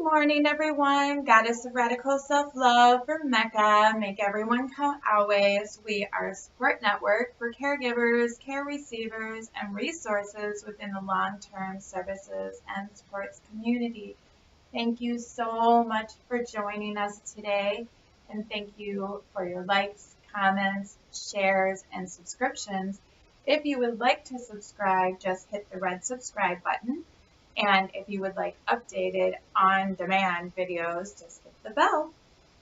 morning, everyone. Goddess of Radical Self-Love from Mecca. Make everyone count always. We are a support network for caregivers, care receivers, and resources within the long-term services and supports community. Thank you so much for joining us today, and thank you for your likes, comments, shares, and subscriptions. If you would like to subscribe, just hit the red subscribe button. And if you would like updated on-demand videos, just hit the bell.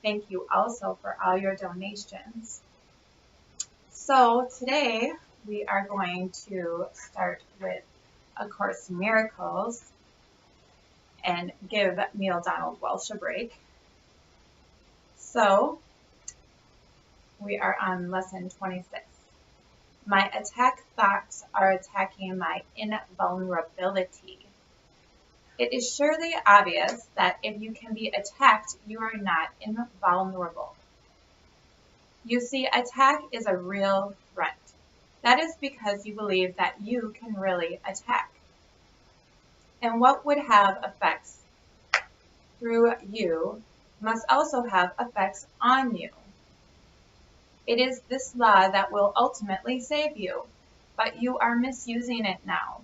Thank you also for all your donations. So today we are going to start with A Course in Miracles and give Neil Donald Walsh a break. So we are on lesson 26. My attack thoughts are attacking my invulnerability. It is surely obvious that if you can be attacked, you are not invulnerable. You see, attack is a real threat. That is because you believe that you can really attack. And what would have effects through you must also have effects on you. It is this law that will ultimately save you, but you are misusing it now.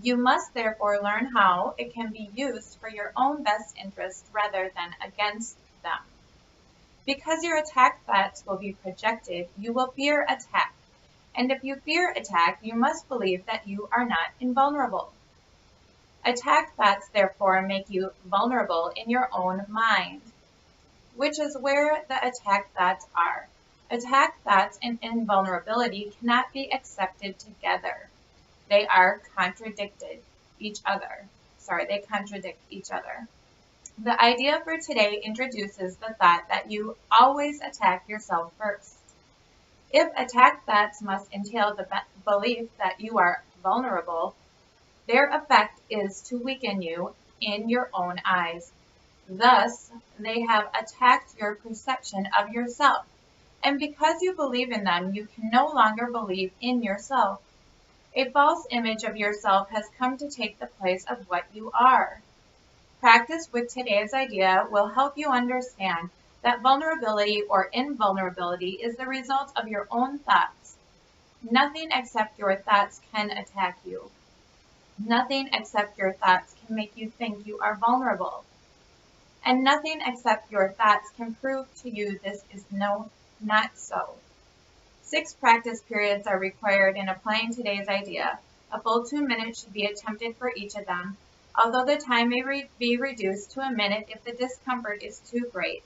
You must therefore learn how it can be used for your own best interest rather than against them. Because your attack thoughts will be projected, you will fear attack. And if you fear attack, you must believe that you are not invulnerable. Attack thoughts therefore make you vulnerable in your own mind, which is where the attack thoughts are. Attack thoughts and invulnerability cannot be accepted together. They contradict each other. The idea for today introduces the thought that you always attack yourself first. If attack thoughts must entail the belief that you are vulnerable, their effect is to weaken you in your own eyes. Thus, they have attacked your perception of yourself. And because you believe in them, you can no longer believe in yourself. A false image of yourself has come to take the place of what you are. Practice with today's idea will help you understand that vulnerability or invulnerability is the result of your own thoughts. Nothing except your thoughts can attack you. Nothing except your thoughts can make you think you are vulnerable. And nothing except your thoughts can prove to you this is not so. 6 practice periods are required in applying today's idea. A full 2 minutes should be attempted for each of them, although the time may be reduced to a minute if the discomfort is too great.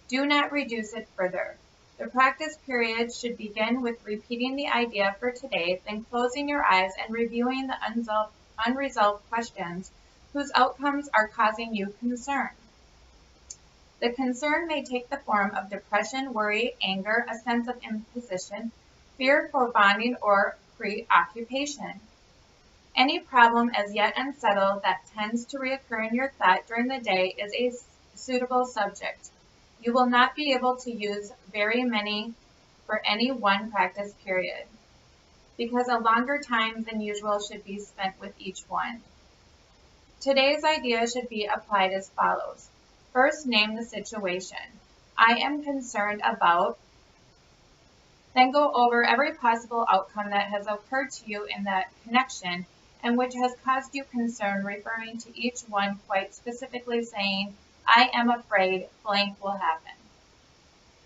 Do not reduce it further. The practice period should begin with repeating the idea for today, then closing your eyes and reviewing the unresolved questions whose outcomes are causing you concern. The concern may take the form of depression, worry, anger, a sense of imposition, fear for bonding, or preoccupation. Any problem as yet unsettled that tends to reoccur in your thought during the day is a suitable subject. You will not be able to use very many for any one practice period, because a longer time than usual should be spent with each one. Today's idea should be applied as follows. First, name the situation. I am concerned about. Then go over every possible outcome that has occurred to you in that connection and which has caused you concern, referring to each one quite specifically, saying, I am afraid blank will happen.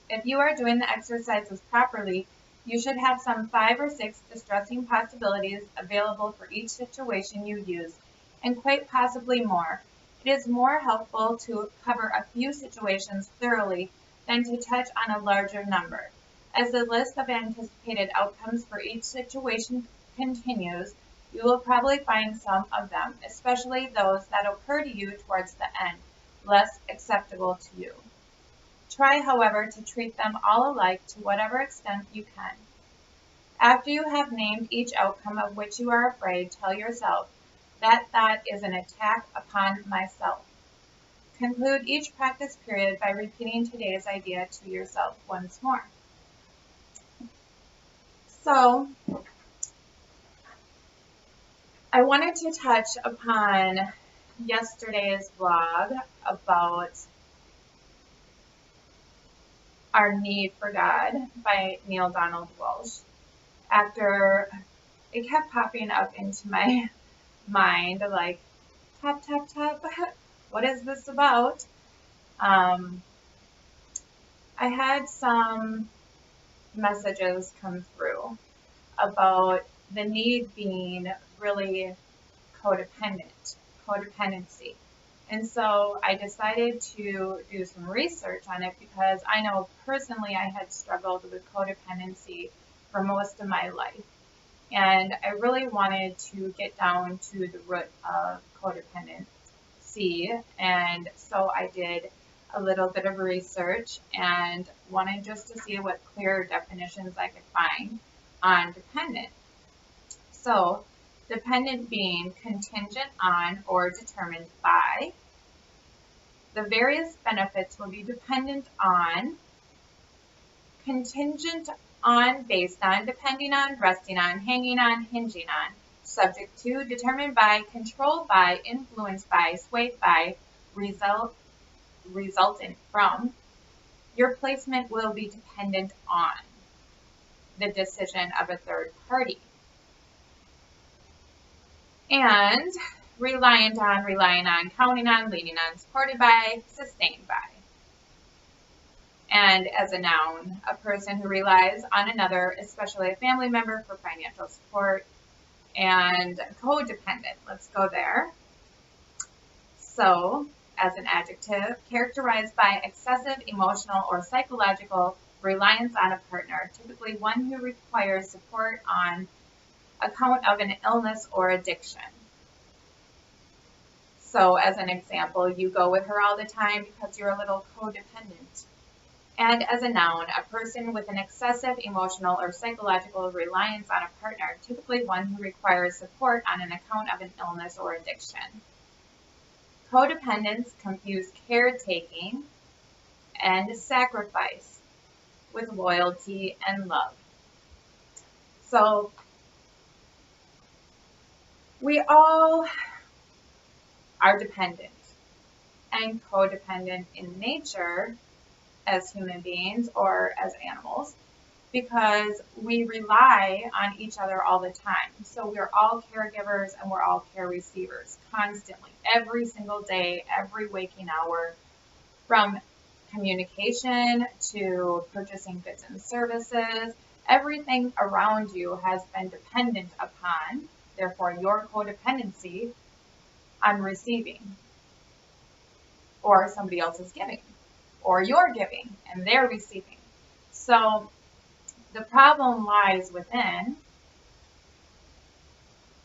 If you are doing the exercises properly, you should have some 5 or 6 distressing possibilities available for each situation you use, and quite possibly more. It is more helpful to cover a few situations thoroughly than to touch on a larger number. As the list of anticipated outcomes for each situation continues, you will probably find some of them, especially those that occur to you towards the end, less acceptable to you. Try, however, to treat them all alike to whatever extent you can. After you have named each outcome of which you are afraid, tell yourself, that thought is an attack upon myself. Conclude each practice period by repeating today's idea to yourself once more. So, I wanted to touch upon yesterday's vlog about Our Need for God by Neil Donald Walsh. After it kept popping up into my mind, like, tap, tap, tap, what is this about? I had some messages come through about the need being really codependency. And so I decided to do some research on it because I know personally I had struggled with codependency for most of my life. And I really wanted to get down to the root of codependency. And so I did a little bit of research and wanted just to see what clear definitions I could find on dependent. So, dependent being contingent on or determined by. The various benefits will be dependent on, contingent on, based on, depending on, resting on, hanging on, hinging on, subject to, determined by, controlled by, influenced by, swayed by, resultant from. Your placement will be dependent on the decision of a third party. And reliant on, relying on, counting on, leaning on, supported by, sustained by. And as a noun, a person who relies on another, especially a family member, for financial support. And codependent, let's go there. So, as an adjective, characterized by excessive emotional or psychological reliance on a partner, typically one who requires support on account of an illness or addiction. So as an example, you go with her all the time because you're a little codependent. And as a noun, a person with an excessive emotional or psychological reliance on a partner, typically one who requires support on an account of an illness or addiction. Codependents confuse caretaking and sacrifice with loyalty and love. So we all are dependent and codependent in nature as human beings or as animals because we rely on each other all the time. So we're all caregivers and we're all care receivers constantly, every single day, every waking hour, from communication to purchasing goods and services. Everything around you has been dependent upon, therefore, your codependency on receiving, or somebody else is giving, or you're giving and they're receiving. So the problem lies within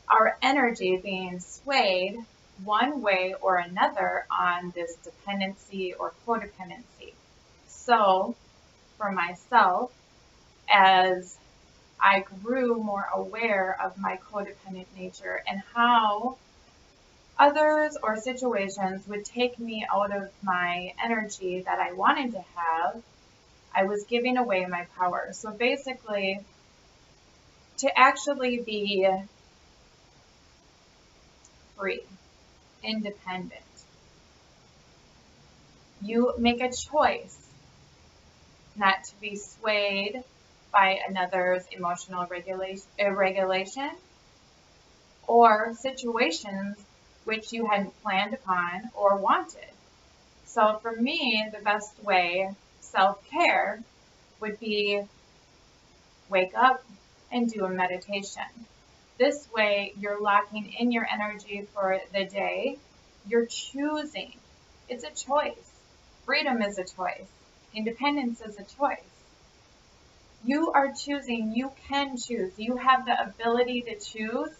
our energy being swayed one way or another on this dependency or codependency. So for myself, as I grew more aware of my codependent nature and how others or situations would take me out of my energy that I wanted to have, I was giving away my power. So basically, to actually be free, independent, you make a choice not to be swayed by another's emotional irregulation or situations which you hadn't planned upon or wanted. So for me, the best way, self-care, would be wake up and do a meditation. This way, you're locking in your energy for the day. You're choosing. It's a choice. Freedom is a choice. Independence is a choice. You are choosing. You can choose. You have the ability to choose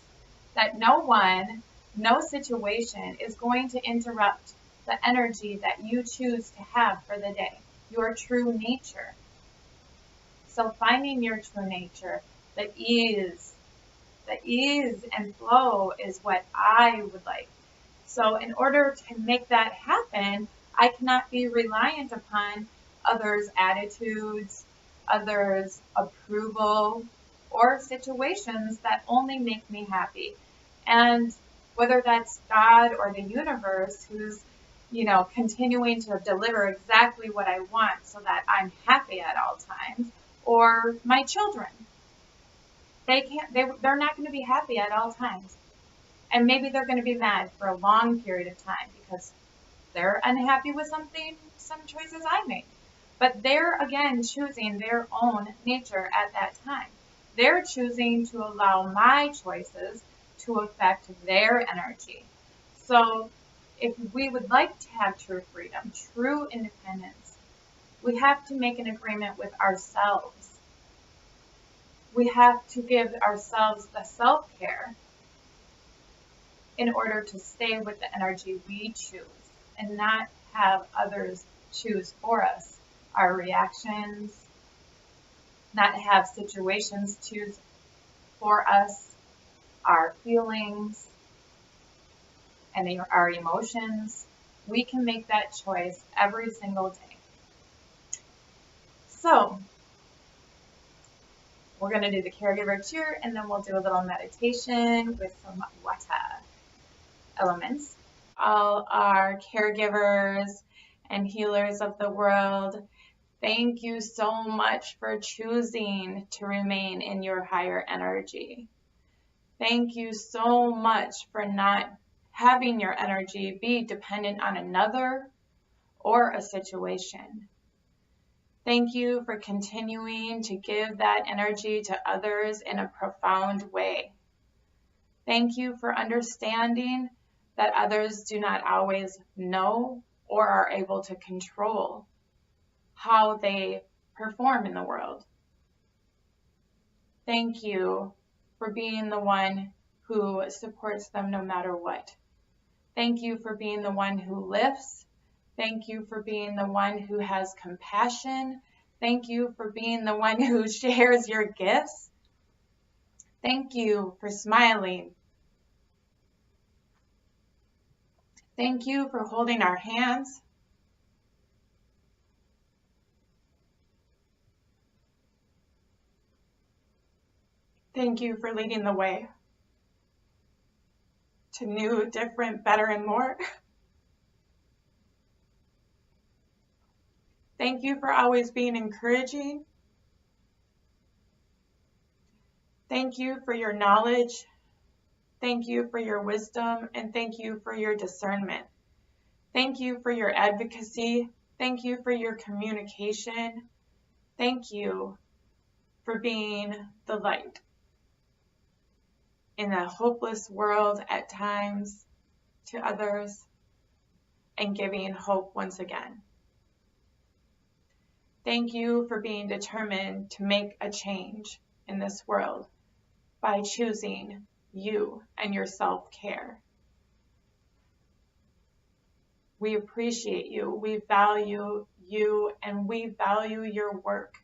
that no one, no situation is going to interrupt the energy that you choose to have for the day, your true nature. So finding your true nature, the ease and flow is what I would like. So in order to make that happen, I cannot be reliant upon others' attitudes, others' approval, or situations that only make me happy. And whether that's God or the universe who's, continuing to deliver exactly what I want so that I'm happy at all times, or my children. They're not going to be happy at all times. And maybe they're going to be mad for a long period of time because they're unhappy with some choices I made. But they're, again, choosing their own nature at that time. They're choosing to allow my choices to affect their energy. So if we would like to have true freedom, true independence, we have to make an agreement with ourselves. We have to give ourselves the self-care in order to stay with the energy we choose and not have others choose for us our reactions, not have situations choose for us our feelings and our emotions. We can make that choice every single day. So we're going to do the caregiver cheer, and then we'll do a little meditation with some water elements. All our caregivers and healers of the world, thank you so much for choosing to remain in your higher energy. Thank you so much for not having your energy be dependent on another or a situation. Thank you for continuing to give that energy to others in a profound way. Thank you for understanding that others do not always know or are able to control how they perform in the world. Thank you for being the one who supports them no matter what. Thank you for being the one who lifts. Thank you for being the one who has compassion. Thank you for being the one who shares your gifts. Thank you for smiling. Thank you for holding our hands. Thank you for leading the way to new, different, better, and more. Thank you for always being encouraging. Thank you for your knowledge. Thank you for your wisdom, and thank you for your discernment. Thank you for your advocacy. Thank you for your communication. Thank you for being the light in a hopeless world at times to others and giving hope once again. Thank you for being determined to make a change in this world by choosing you and your self-care. We appreciate you, we value you, and we value your work.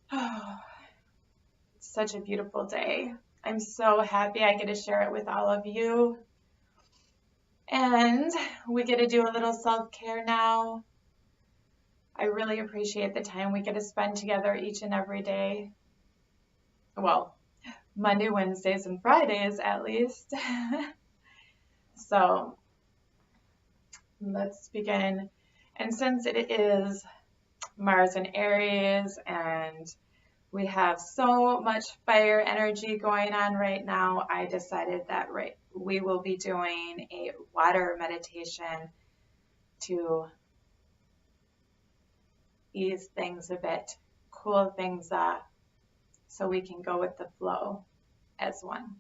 It's such a beautiful day. I'm so happy I get to share it with all of you. And we get to do a little self-care now. I really appreciate the time we get to spend together each and every day. Well, Monday, Wednesdays, and Fridays at least. So let's begin. And since it is Mars and Aries and we have so much fire energy going on right now, I decided that we will be doing a water meditation to ease things a bit, cool things off, so we can go with the flow as one.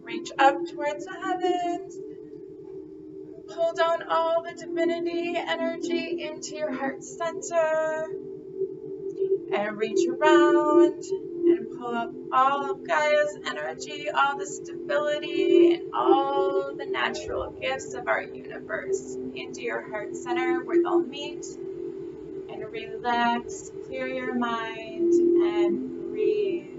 Reach up towards the heavens. Pull down all the divinity energy into your heart center. And reach around and pull up all of Gaia's energy, all the stability, and all the natural gifts of our universe into your heart center where they'll meet. And relax, clear your mind, and breathe.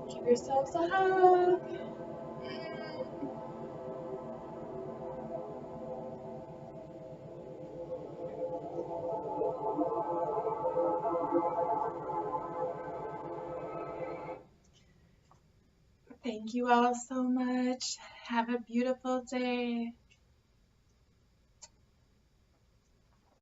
Give yourselves a hug. Thank you all so much. Have a beautiful day.